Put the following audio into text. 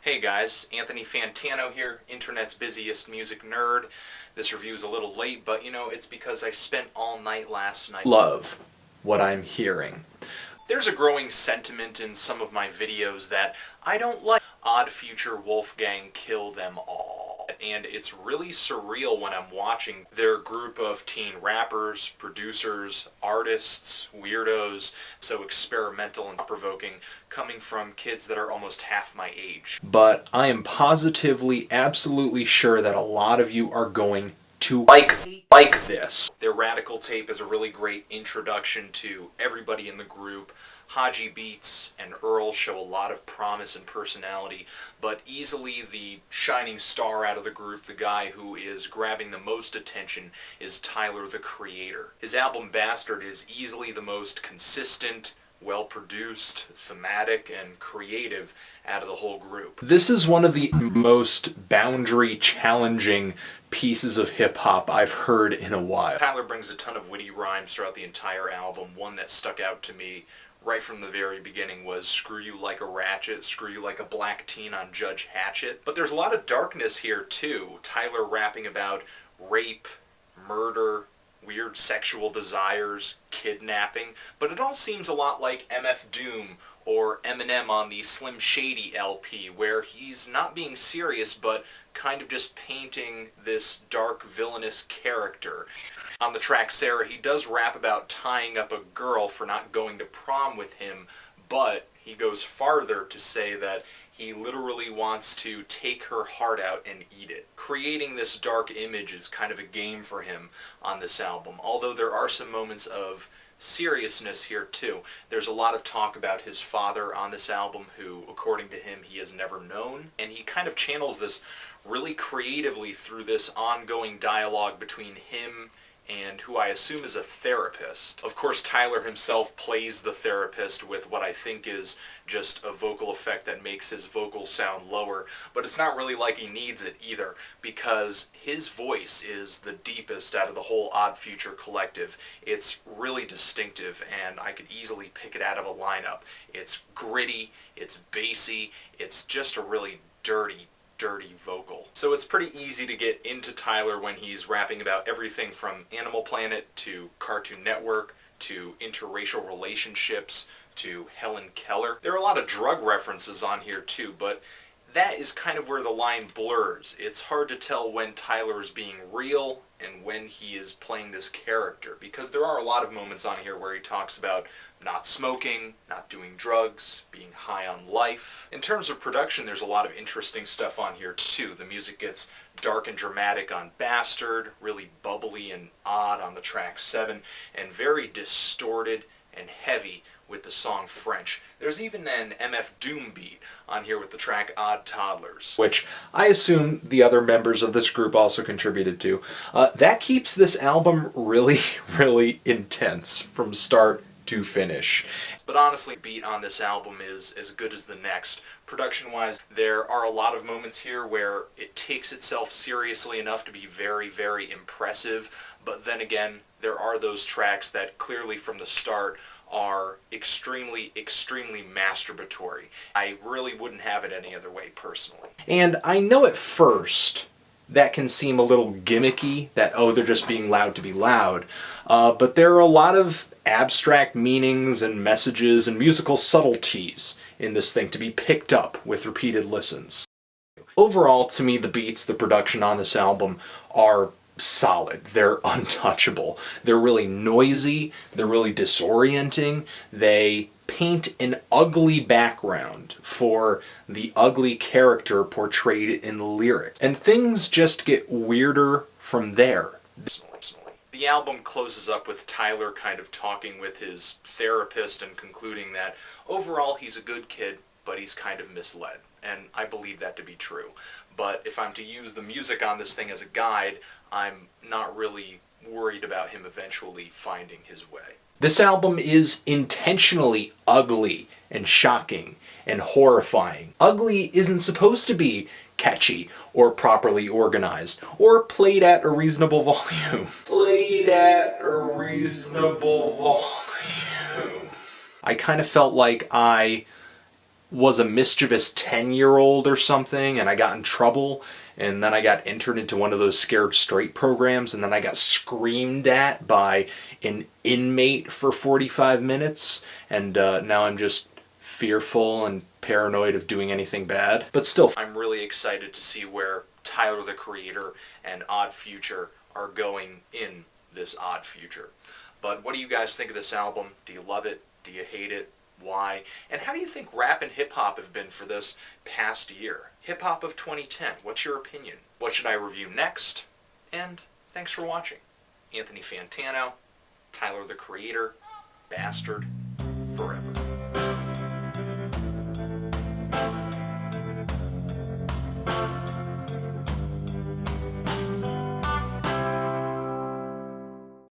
Hey guys, Anthony Fantano here, internet's busiest music nerd. This review is a little late, but you know, it's because I spent all night last night. Love what I'm hearing. There's a growing sentiment in some of my videos that I don't like Odd Future Wolfgang Kill Them All. And it's really surreal when I'm watching their group of teen rappers, producers, artists, weirdos, so experimental and provoking, coming from kids that are almost half my age. But I am positively, absolutely sure that a lot of you are going to like this. Their Radical tape is a really great introduction to everybody in the group. Haji Beats and Earl show a lot of promise and personality, but easily the shining star out of the group, the guy who is grabbing the most attention, is Tyler, the Creator. His album Bastard is easily the most consistent, well-produced, thematic, and creative out of the whole group. This is one of the most boundary-challenging pieces of hip-hop I've heard in a while. Tyler brings a ton of witty rhymes throughout the entire album. One that stuck out to me right from the very beginning was "Screw you like a ratchet, screw you like a black teen on Judge Hatchet." But there's a lot of darkness here too. Tyler rapping about rape, murder, weird sexual desires, kidnapping, but it all seems a lot like MF Doom or Eminem on the Slim Shady LP, where he's not being serious but kind of just painting this dark villainous character. On the track Sarah, he does rap about tying up a girl for not going to prom with him, but he goes farther to say that he literally wants to take her heart out and eat it. Creating this dark image is kind of a game for him on this album, although there are some moments of seriousness here too. There's a lot of talk about his father on this album, who, according to him, he has never known, and he kind of channels this really creatively through this ongoing dialogue between him and who I assume is a therapist. Of course, Tyler himself plays the therapist with what I think is just a vocal effect that makes his vocals sound lower, but it's not really like he needs it either, because his voice is the deepest out of the whole Odd Future collective. It's really distinctive, and I could easily pick it out of a lineup. It's gritty, it's bassy, it's just a really dirty vocal. So it's pretty easy to get into Tyler when he's rapping about everything from Animal Planet to Cartoon Network to interracial relationships to Helen Keller. There are a lot of drug references on here too, but that is kind of where the line blurs. It's hard to tell when Tyler is being real and when he is playing this character, because there are a lot of moments on here where he talks about not smoking, not doing drugs, being high on life. In terms of production, there's a lot of interesting stuff on here too. The music gets dark and dramatic on Bastard, really bubbly and odd on the track 7, and very distorted and heavy with the song French. There's even an MF Doom beat on here with the track Odd Toddlers, which I assume the other members of this group also contributed to. That keeps this album really, really intense from start to finish. But honestly, the beat on this album is as good as the next. Production-wise, there are a lot of moments here where it takes itself seriously enough to be very, very impressive, but then again, there are those tracks that clearly from the start are extremely, extremely masturbatory. I really wouldn't have it any other way, personally. And I know at first that can seem a little gimmicky, that, oh, they're just being loud to be loud, but there are a lot of abstract meanings and messages and musical subtleties in this thing to be picked up with repeated listens. Overall, to me, the beats, the production on this album are solid. They're untouchable. They're really noisy. They're really disorienting. They paint an ugly background for the ugly character portrayed in the lyric. And things just get weirder from there. The album closes up with Tyler kind of talking with his therapist and concluding that overall he's a good kid, but he's kind of misled. And I believe that to be true. But if I'm to use the music on this thing as a guide, I'm not really worried about him eventually finding his way. This album is intentionally ugly and shocking and horrifying. Ugly isn't supposed to be catchy or properly organized or played at a reasonable volume. Played at a reasonable volume. I kind of felt like I was a mischievous 10-year-old or something, and I got in trouble, and then I got entered into one of those scared straight programs, and then I got screamed at by an inmate for 45 minutes, and now I'm just fearful and paranoid of doing anything bad. But still, I'm really excited to see where Tyler the Creator and Odd Future are going in this odd future. But what do you guys think of this album? Do you love it? Do you hate it? Why? And how do you think rap and hip-hop have been for this past year? Hip-hop of 2010, what's your opinion? What should I review next? And thanks for watching. Anthony Fantano, Tyler the Creator, Bastard, forever.